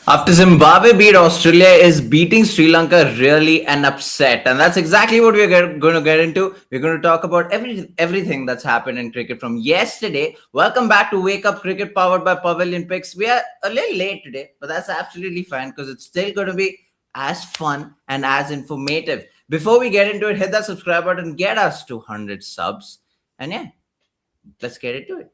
After Zimbabwe beat Australia, is beating Sri Lanka really an upset? And that's exactly what we're going to get into. We're going to talk about everything that's happened in cricket from yesterday. Welcome back to Wake Up Cricket, powered by Pavilion Picks. We are a little late today, but that's absolutely fine because it's still going to be as fun and as informative. Before we get into it, hit that subscribe button, get us to 100 subs. And yeah, let's get into it.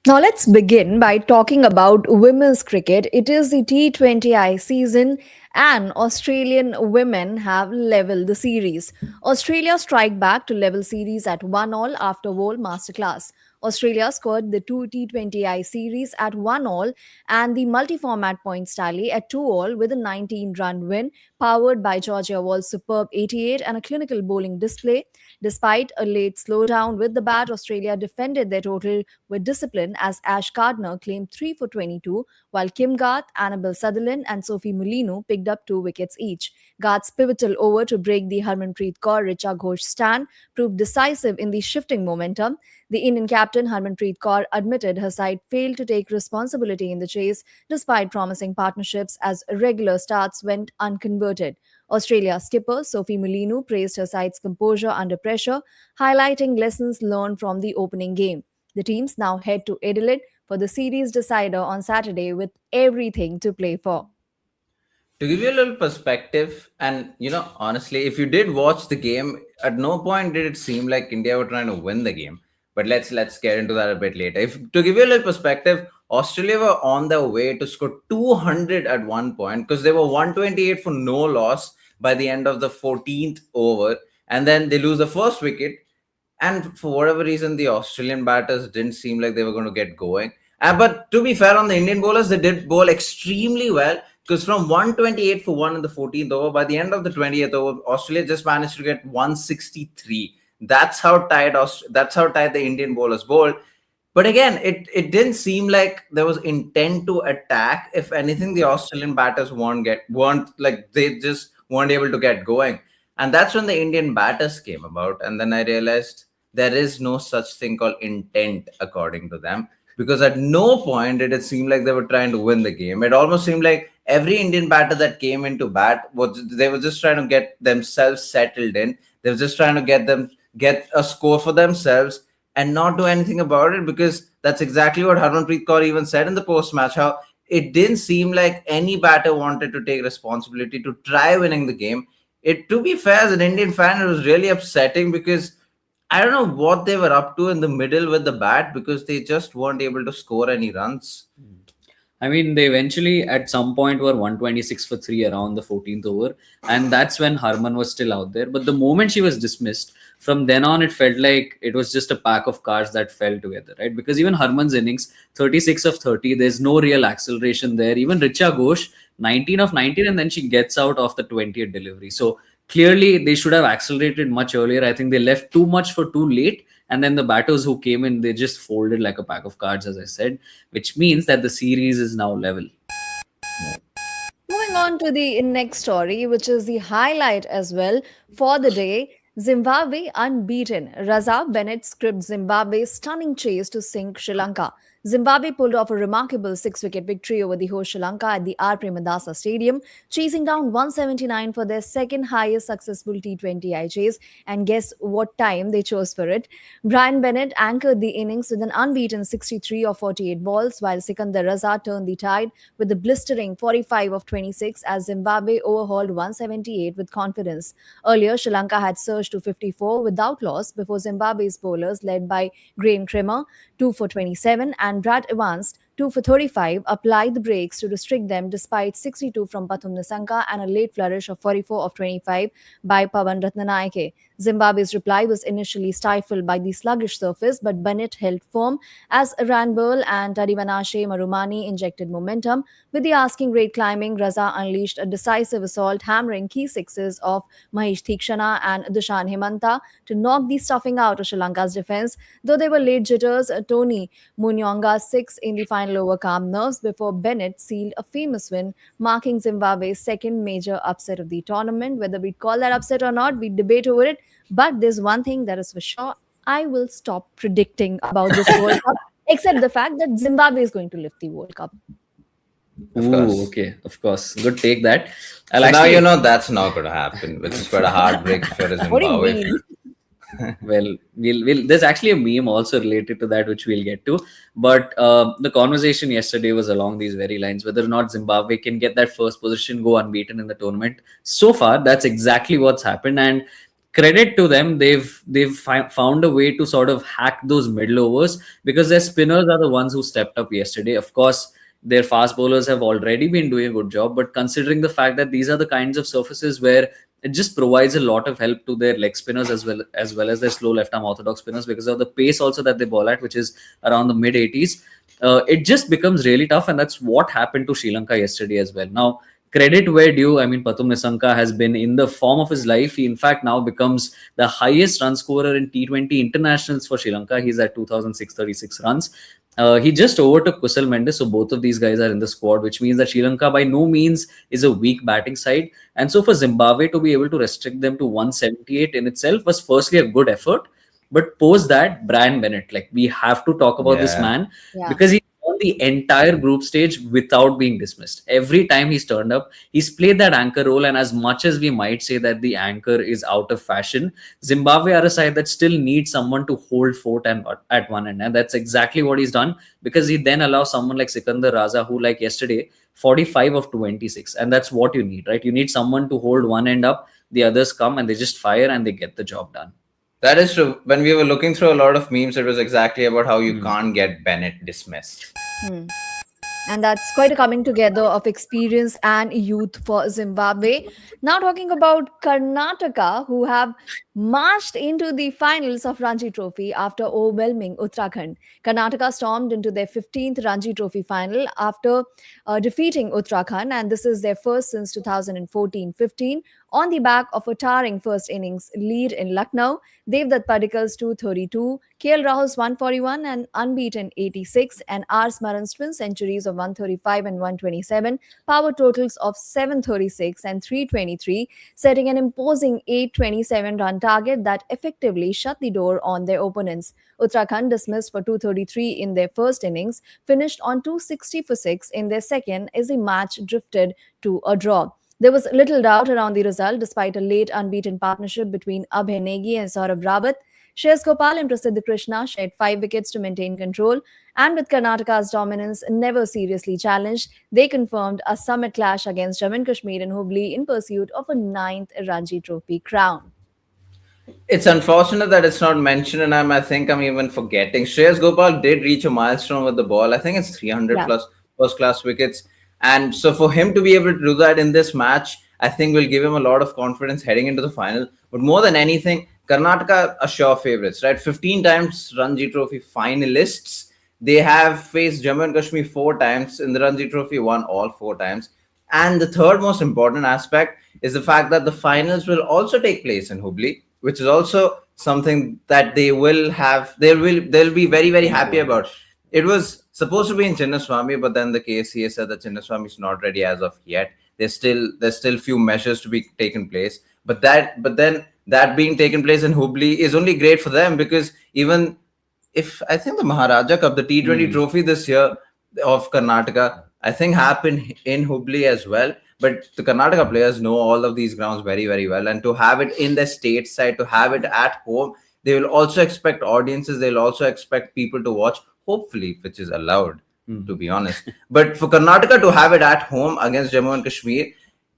Now let's begin by talking about women's cricket. It is the T20I season and Australian women have leveled the series. Australia strike back to level series at 1-all after Voll masterclass. Australia scored the two T20I series at 1-all and the multi-format points tally at 2-all with a 19-run win powered by Georgia Wall's superb 88 and a clinical bowling display. Despite a late slowdown with the bat, Australia defended their total with discipline as Ash Gardner claimed 3 for 22, while Kim Garth, Annabel Sutherland, and Sophie Molino picked up 2 wickets each. Garth's pivotal over to break the Harmanpreet Kaur Richa Ghosh stand proved decisive in the shifting momentum. The Indian captain Harmanpreet Kaur admitted her side failed to take responsibility in the chase despite promising partnerships as regular starts went unconverted. Australia skipper Sophie Molino praised her side's composure under pressure, highlighting lessons learned from the opening game. The teams now head to Adelaide for the series decider on Saturday with everything to play for. To give you a little perspective, and honestly, if you did watch the game, at no point did it seem like India were trying to win the game. But let's get into that a bit later. If to give you a little perspective, Australia were on their way to score 200 at one point because they were 128 for no loss by the end of the 14th over, and then they lose the first wicket. And for whatever reason, the Australian batters didn't seem like they were going to get going. But to be fair on the Indian bowlers, they did bowl extremely well because from 128 for 1 in the 14th over, by the end of the 20th over, Australia just managed to get 163. That's how tight the Indian bowlers bowled. But again, it didn't seem like there was intent to attack. If anything, the Australian batters weren't like they just weren't able to get going. And that's when the Indian batters came about. And then I realized there is no such thing called intent according to them, because at no point did it seem like they were trying to win the game. It almost seemed like every Indian batter that came into bat they were just trying to get themselves settled in. They were just trying to get a score for themselves and not do anything about it, because that's exactly what Harmanpreet Kaur even said in the post match, how it didn't seem like any batter wanted to take responsibility to try winning the game. It, to be fair, as an Indian fan, it was really upsetting because I don't know what they were up to in the middle with the bat, because they just weren't able to score any runs. I mean, they eventually at some point were 126 for 3 around the 14th over. And that's when Harman was still out there. But the moment she was dismissed, from then on, it felt like it was just a pack of cards that fell together, right? Because even Harman's innings, 36 of 30, there's no real acceleration there. Even Richa Ghosh, 19 of 19, and then she gets out of the 20th delivery. So clearly, they should have accelerated much earlier. I think they left too much for too late. And then the batters who came in, they just folded like a pack of cards, as I said, which means that the series is now level. Moving on to the next story, which is the highlight as well for the day. Zimbabwe unbeaten. Raza Bennett scripts Zimbabwe's stunning chase to sink Sri Lanka. Zimbabwe pulled off a remarkable 6 wicket victory over the host Sri Lanka at the R. Premadasa Stadium, chasing down 179 for their second highest successful T20I chase. And guess what time they chose for it? Brian Bennett anchored the innings with an unbeaten 63 of 48 balls, while Sikandar Raza turned the tide with a blistering 45 of 26 as Zimbabwe overhauled 178 with confidence. Earlier, Sri Lanka had surged to 54 without loss before Zimbabwe's bowlers, led by Graham Trimmer, 2 for 27, and Brad Evans, 2 for 35, applied the brakes to restrict them despite 62 from Pathum Nissanka and a late flourish of 44 of 25 by Pavan Ratnanayake. Zimbabwe's reply was initially stifled by the sluggish surface, but Bennett held firm as Ranbirl and Tadivanashe Marumani injected momentum. With the asking rate climbing, Raza unleashed a decisive assault, hammering key sixes of Mahesh Thikshana and Dushan Hemanta to knock the stuffing out of Sri Lanka's defense. Though there were late jitters, Tony Munyonga's 6 in the final final over calm nerves before Bennett sealed a famous win, marking Zimbabwe's second major upset of the tournament. Whether we call that upset or not, we debate over it. But there's one thing that is for sure: I will stop predicting about this World Cup, except the fact that Zimbabwe is going to lift the World Cup. Of Ooh, course. okay, of course. Good take that. I'll So now actually, you know that's not going to happen, which is quite a heartbreak if you're a What do you Zimbabwe mean? well, we'll there's actually a meme also related to that, which we'll get to. But the conversation yesterday was along these very lines, whether or not Zimbabwe can get that first position, go unbeaten in the tournament. So far, that's exactly what's happened, and credit to them, they've found a way to sort of hack those middle overs, because their spinners are the ones who stepped up yesterday. Of course, their fast bowlers have already been doing a good job, but considering the fact that these are the kinds of surfaces where it just provides a lot of help to their leg spinners as well as their slow left arm orthodox spinners, because of the pace also that they bowl at, which is around the mid 80s. It just becomes really tough, and that's what happened to Sri Lanka yesterday as well. Now, credit where due. I mean, Pathum Nissanka has been in the form of his life. He, in fact, now becomes the highest run scorer in T20 internationals for Sri Lanka. He's at 2,636 runs. He just overtook Kusal Mendes, so both of these guys are in the squad, which means that Sri Lanka by no means is a weak batting side. And so for Zimbabwe to be able to restrict them to 178 in itself was firstly a good effort. But post that, Brian Bennett, like, we have to talk about this Yeah. man, Yeah. because he won the entire group stage without being dismissed. Every time he's turned up, he's played that anchor role. And as much as we might say that the anchor is out of fashion, Zimbabwe are a side that still needs someone to hold fort and at one end. And that's exactly what he's done, because he then allows someone like Sikandar Raza, who, like yesterday, 45 of 26. And that's what you need, right? You need someone to hold one end up, the others come and they just fire and they get the job done. That is true. When we were looking through a lot of memes, it was exactly about how you can't get Bennett dismissed. And that's quite a coming together of experience and youth for Zimbabwe. Now, talking about Karnataka, who have marched into the finals of Ranji Trophy after overwhelming Uttarakhand. Karnataka stormed into their 15th Ranji Trophy final after defeating Uttarakhand, and this is their first since 2014-15. On the back of a towering first innings lead in Lucknow, Devdutt Padikal's 232, KL Rahul's 141 and unbeaten 86, and R. Smaran's twin centuries of 135 and 127, power totals of 736 and 323, setting an imposing 827 run target that effectively shut the door on their opponents. Uttarakhand, dismissed for 233 in their first innings, finished on 260 for 6 in their second as the match drifted to a draw. There was little doubt around the result despite a late unbeaten partnership between Abhay Negi and Saurabh Rawat. Shreyas Gopal and Prasidh Krishna shared 5 wickets to maintain control, and with Karnataka's dominance never seriously challenged, they confirmed a summit clash against Jammu and Kashmir and Hubli in pursuit of a 9th Ranji Trophy crown. It's unfortunate that it's not mentioned, and I think I'm even forgetting. Shreyas Gopal did reach a milestone with the ball. I think it's 300 Yeah. plus first class wickets. And so for him to be able to do that in this match, I think will give him a lot of confidence heading into the final. But more than anything, Karnataka are sure favorites, right? 15 times Ranji Trophy finalists. They have faced Jammu and Kashmir 4 times in the Ranji Trophy, won all 4 times. And the third most important aspect is the fact that the finals will also take place in Hubli, which is also something that they will have. They'll be very, very happy about. It was supposed to be in Chinnaswamy, but then the KCA said that Chinnaswamy is not ready as of yet. There's still few measures to be taken place. But then that being taken place in Hubli is only great for them, because even if I think the Maharaja Cup, the T20 trophy this year of Karnataka, I think happened in Hubli as well. But the Karnataka players know all of these grounds very, very well. And to have it in the state side, to have it at home, they will also expect audiences. They'll also expect people to watch, hopefully, which is allowed, to be honest. But for Karnataka to have it at home against Jammu and Kashmir,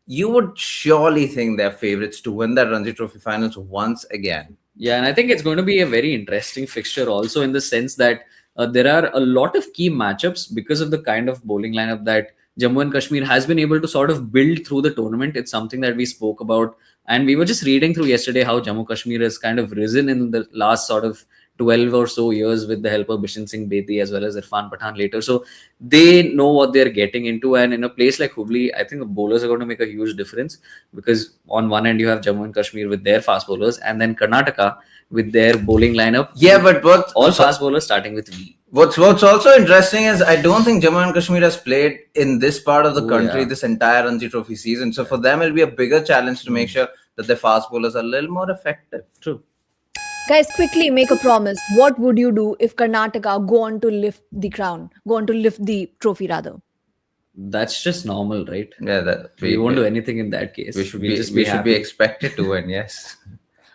you would surely think they're favorites to win that Ranji Trophy finals once again. Yeah, and I think it's going to be a very interesting fixture also, in the sense that there are a lot of key matchups because of the kind of bowling lineup that Jammu and Kashmir has been able to sort of build through the tournament. It's something that we spoke about, and we were just reading through yesterday how Jammu Kashmir has kind of risen in the last sort of 12 or so years with the help of Bishan Singh Bedi as well as Irfan Pathan later. So they know what they're getting into. And in a place like Hubli, I think the bowlers are going to make a huge difference, because on one end you have Jammu and Kashmir with their fast bowlers, and then Karnataka with their bowling lineup. Yeah, but all fast bowlers starting with V. What's also interesting is I don't think Jammu and Kashmir has played in this part of the country this entire Ranji Trophy season. So for them, it'll be a bigger challenge to make sure that their fast bowlers are a little more effective. True. Guys, quickly make a promise. What would you do if Karnataka go on to lift the crown, go on to lift the trophy rather? That's just normal, right? Yeah, we won't do anything in that case. We should be expected to win. Yes.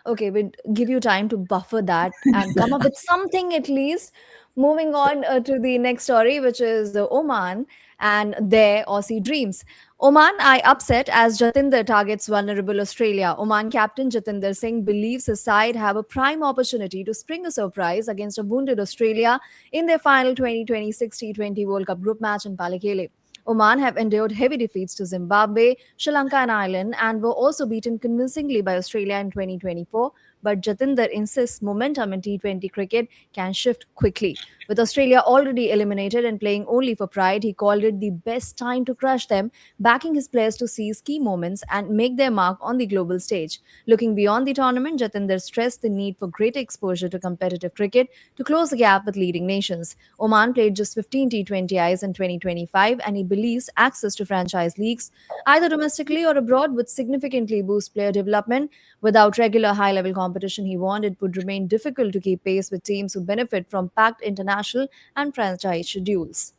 Okay, we'll give you time to buffer that and come up with something at least. Moving on to the next story, which is Oman and their Aussie dreams. Oman eye upset as Jatinder targets vulnerable Australia. Oman captain Jatinder Singh believes his side have a prime opportunity to spring a surprise against a wounded Australia in their final 2026 T20 World Cup group match in Palakkale. Oman have endured heavy defeats to Zimbabwe, Sri Lanka, and Ireland, and were also beaten convincingly by Australia in 2024. But Jatinder insists momentum in T20 cricket can shift quickly. With Australia already eliminated and playing only for pride, he called it the best time to crush them, backing his players to seize key moments and make their mark on the global stage. Looking beyond the tournament, Jatinder stressed the need for greater exposure to competitive cricket to close the gap with leading nations. Oman played just 15 T20Is in 2025, and he believes access to franchise leagues, either domestically or abroad, would significantly boost player development. Without regular high level competition, he warned it would remain difficult to keep pace with teams who benefit from packed international and franchise schedules.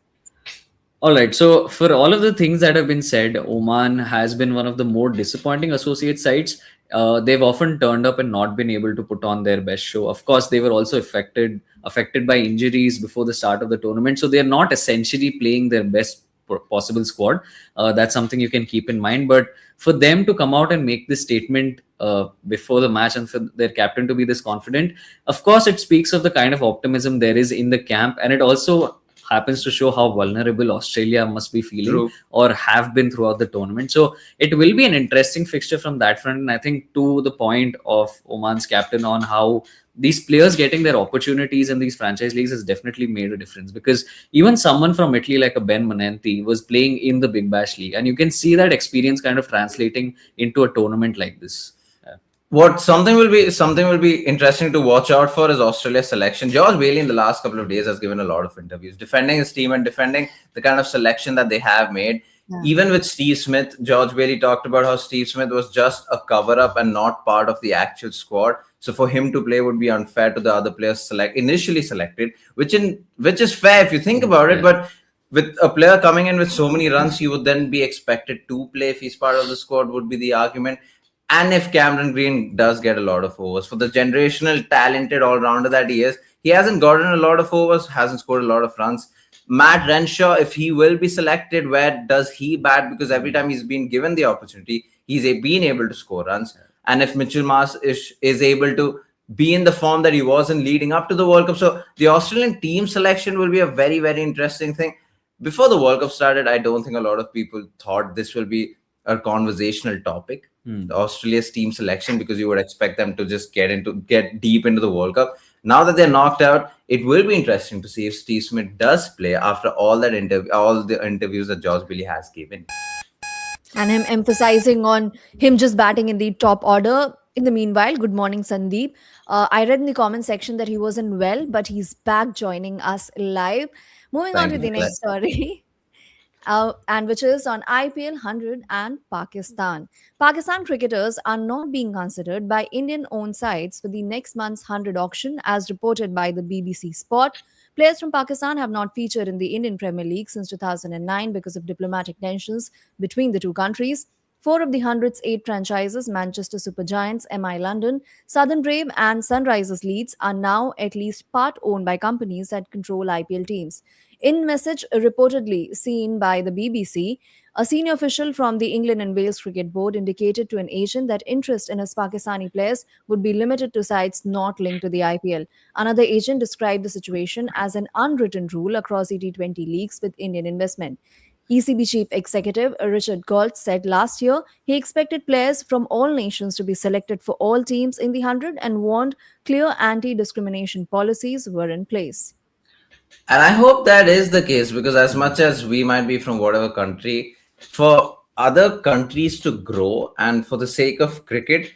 All right. So, for all of the things that have been said, Oman has been one of the more disappointing associate sides. They've often turned up and not been able to put on their best show. Of course, they were also affected by injuries before the start of the tournament. So, they're not essentially playing their best possible squad. That's something you can keep in mind. But for them to come out and make this statement before the match, and for their captain to be this confident, of course, it speaks of the kind of optimism there is in the camp. And it also happens to show how vulnerable Australia must be feeling or have been throughout the tournament. So it will be an interesting fixture from that front. And I think to the point of Oman's captain on how these players getting their opportunities in these franchise leagues has definitely made a difference, because even someone from Italy like a Ben Manenti was playing in the Big Bash League, and you can see that experience kind of translating into a tournament like this. What something will be interesting to watch out for is Australia's selection. George Bailey in the last couple of days has given a lot of interviews defending his team and defending the kind of selection that they have made. Yeah. Even with Steve Smith, George Bailey talked about how Steve Smith was just a cover-up and not part of the actual squad. So for him to play would be unfair to the other players initially selected, which is fair if you think about it. But with a player coming in with so many runs, you would then be expected to play if he's part of the squad, would be the argument. And if Cameron Green does get a lot of overs, for the generational talented all-rounder that he is, he hasn't gotten a lot of overs, hasn't scored a lot of runs. Matt Renshaw, if he will be selected, where does he bat? Because every time he's been given the opportunity, he's been able to score runs. And if Mitchell Marsh is able to be in the form that he was in leading up to the World Cup. So the Australian team selection will be a very, very interesting thing. Before the World Cup started, I don't think a lot of people thought this will be a conversational topic. The Australia's team selection, because you would expect them to just get deep into the World Cup. Now that they're knocked out, it will be interesting to see if Steve Smith does play after all the interviews that George Bailey has given. And him emphasizing on him just batting in the top order. In the meanwhile, good morning, Sandeep. I read in the comment section that he wasn't well, but he's back joining us live. Moving on to the next story. And which is on IPL 100 and Pakistan. Pakistan cricketers are not being considered by Indian-owned sides for the next month's 100 auction, as reported by the BBC Sport. Players from Pakistan have not featured in the Indian Premier League since 2009 because of diplomatic tensions between the two countries. 4 of the 100's 8 franchises, Manchester Super Giants, MI London, Southern Brave and Sunrisers Leeds, are now at least part owned by companies that control IPL teams. In message reportedly seen by the BBC, a senior official from the England and Wales Cricket Board indicated to an agent that interest in his Pakistani players would be limited to sides not linked to the IPL. Another agent described the situation as an unwritten rule across the T20 leagues with Indian investment. ECB chief executive Richard Galt said last year he expected players from all nations to be selected for all teams in the 100 and warned clear anti discrimination policies were in place. And I hope that is the case, because as much as we might be from whatever country, for other countries to grow and for the sake of cricket,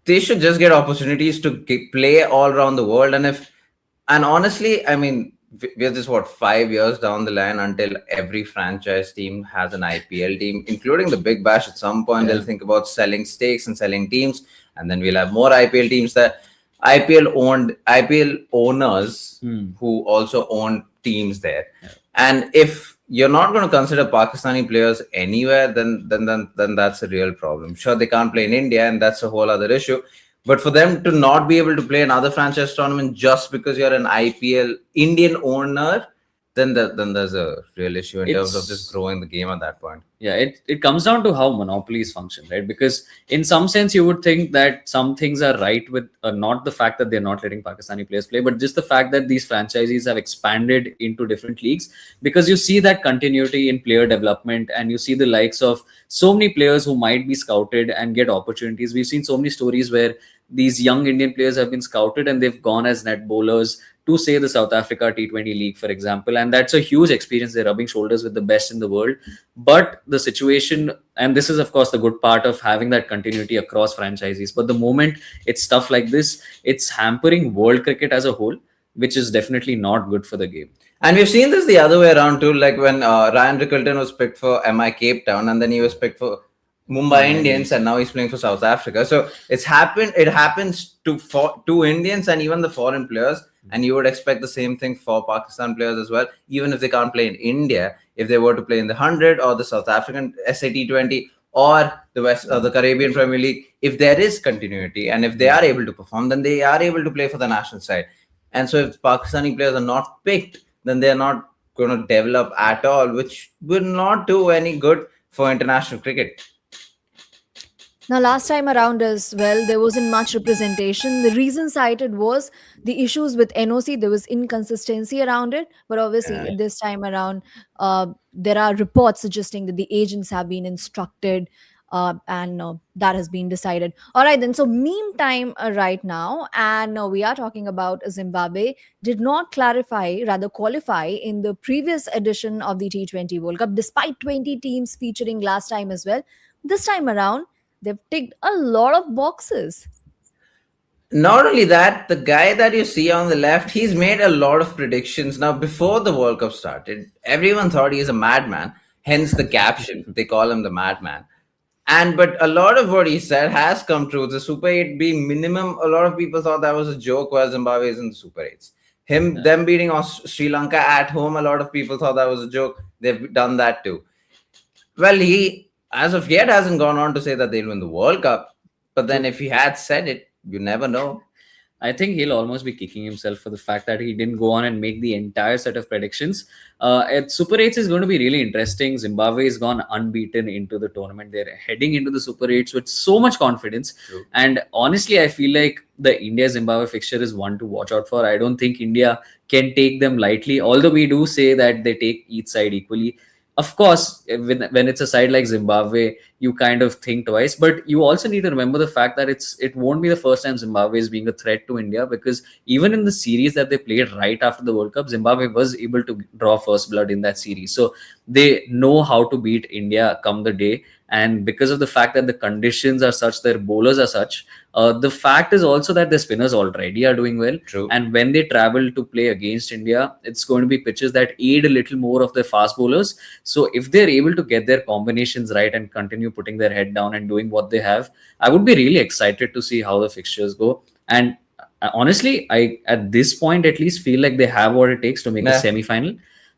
they should just get opportunities to play all around the world. And honestly, I mean, we're just 5 years down the line until every franchise team has an IPL team, including the Big Bash. At some point, they'll think about selling stakes and selling teams, and then we'll have more IPL teams. That IPL owners who also own teams there. And if you're not going to consider Pakistani players anywhere, then that's a real problem. Sure, they can't play in India, and that's a whole other issue. But for them to not be able to play another franchise tournament just because you're an IPL Indian owner, then there's a real issue in terms of just growing the game at that point. Yeah, it comes down to how monopolies function, right? Because in some sense, you would think that some things are right with not the fact that they're not letting Pakistani players play, but just the fact that these franchises have expanded into different leagues, because you see that continuity in player development and you see the likes of so many players who might be scouted and get opportunities. We've seen so many stories where these young Indian players have been scouted and they've gone as net bowlers to, say, the South Africa T20 League, for example. And that's a huge experience. They're rubbing shoulders with the best in the world. But the situation, and this is, of course, the good part of having that continuity across franchises. But the moment it's stuff like this, it's hampering world cricket as a whole, which is definitely not good for the game. And we've seen this the other way around too, like when Ryan Rickelton was picked for MI Cape Town, and then he was picked for Mumbai Indians, and now he's playing for South Africa. So it happens to two Indians and even the foreign players, and you would expect the same thing for Pakistan players as well, even if they can't play in India. If they were to play in the 100 or the South African SAT20 or the Caribbean Premier League, if there is continuity and if they are able to perform, then they are able to play for the national side. And so if Pakistani players are not picked, then they're not going to develop at all, which will not do any good for international cricket. Now, last time around as well, there wasn't much representation. The reason cited was the issues with NOC. There was inconsistency around it. But obviously, this time around, there are reports suggesting that the agents have been instructed and that has been decided. All right, then. So, meantime, right now, and we are talking about Zimbabwe, did not qualify in the previous edition of the T20 World Cup, despite 20 teams featuring last time as well. This time around, they've ticked a lot of boxes. Not only that, the guy that you see on the left, he's made a lot of predictions. Now, before the World Cup started, everyone thought he is a madman, hence the caption. They call him the madman. But a lot of what he said has come true. The Super 8 being minimum, a lot of people thought that was a joke while Zimbabwe is in the Super 8s. Them beating Sri Lanka at home, a lot of people thought that was a joke. They've done that too. Well, he, as of yet, hasn't gone on to say that they'll win the World Cup. But then if he had said it, you never know. I think he'll almost be kicking himself for the fact that he didn't go on and make the entire set of predictions. At Super 8s is going to be really interesting. Zimbabwe has gone unbeaten into the tournament. They're heading into the Super 8s with so much confidence. True. And honestly, I feel like the India-Zimbabwe fixture is one to watch out for. I don't think India can take them lightly, although we do say that they take each side equally. Of course, when it's a side like Zimbabwe, you kind of think twice. But you also need to remember the fact that it won't be the first time Zimbabwe is being a threat to India, because even in the series that they played right after the World Cup, Zimbabwe was able to draw first blood in that series. So they know how to beat India come the day. And because of the fact that the conditions are such, their bowlers are such, the fact is also that the spinners already are doing well. True. And when they travel to play against India, it's going to be pitches that aid a little more of their fast bowlers. So if they're able to get their combinations right and continue putting their head down and doing what they have, I would be really excited to see how the fixtures go. And honestly, I at this point at least feel like they have what it takes to make a semi-final.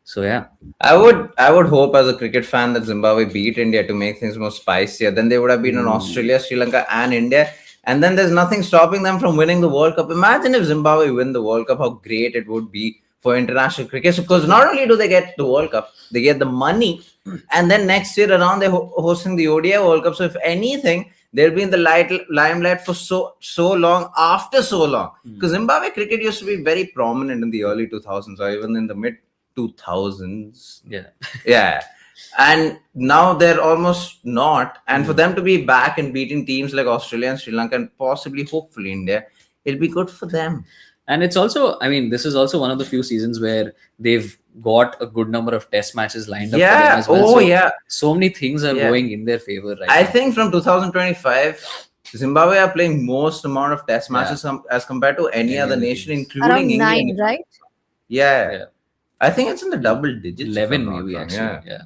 So yeah, I would hope as a cricket fan that Zimbabwe beat India to make things more spicier. Then they would have beaten Australia, Sri Lanka, and India, and then there's nothing stopping them from winning the World Cup. Imagine if Zimbabwe win the World Cup, how great it would be for international cricket. Because not only do they get the World Cup, they get the money, and then next year around they're hosting the ODI World Cup. So if anything, they'll be in the limelight for so long after so long. Because Zimbabwe cricket used to be very prominent in the early 2000s or even in the mid 2000s. Yeah. Yeah. And now they're almost not. And for them to be back and beating teams like Australia and Sri Lanka and possibly, hopefully, India, it'll be good for them. And it's also, I mean, this is also one of the few seasons where they've got a good number of test matches lined up for them as well. So many things are going in their favor right I now. think from 2025, Zimbabwe are playing most amount of test matches as compared to any other nation, including Around England. 9, right? Yeah. I think it's in the double digits. 11 maybe, actually. Yeah.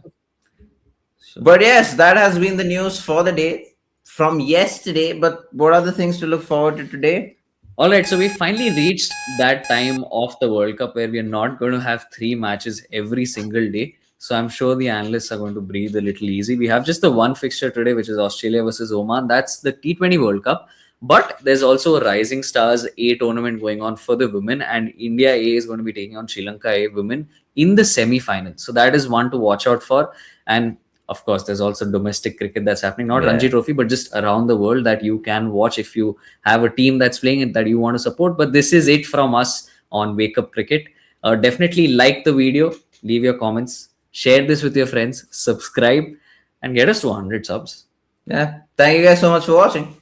So, but yes, that has been the news for the day from yesterday. But what are the things to look forward to today? all right, so we finally reached that time of the World Cup where we are not going to have 3 matches every single day. So I'm sure the analysts are going to breathe a little easy. We have just the one fixture today, which is Australia versus Oman. That's the T20 World Cup. But there's also a Rising Stars A tournament going on for the women, and India A is going to be taking on Sri Lanka A women in the semi-final. So that is one to watch out for. And of course, there's also domestic cricket that's happening, not Ranji Trophy, but just around the world that you can watch if you have a team that's playing it that you want to support. But this is it from us on Wake Up Cricket. Definitely like the video, leave your comments, share this with your friends, subscribe, and get us to 100 subs. Yeah. Thank you guys so much for watching.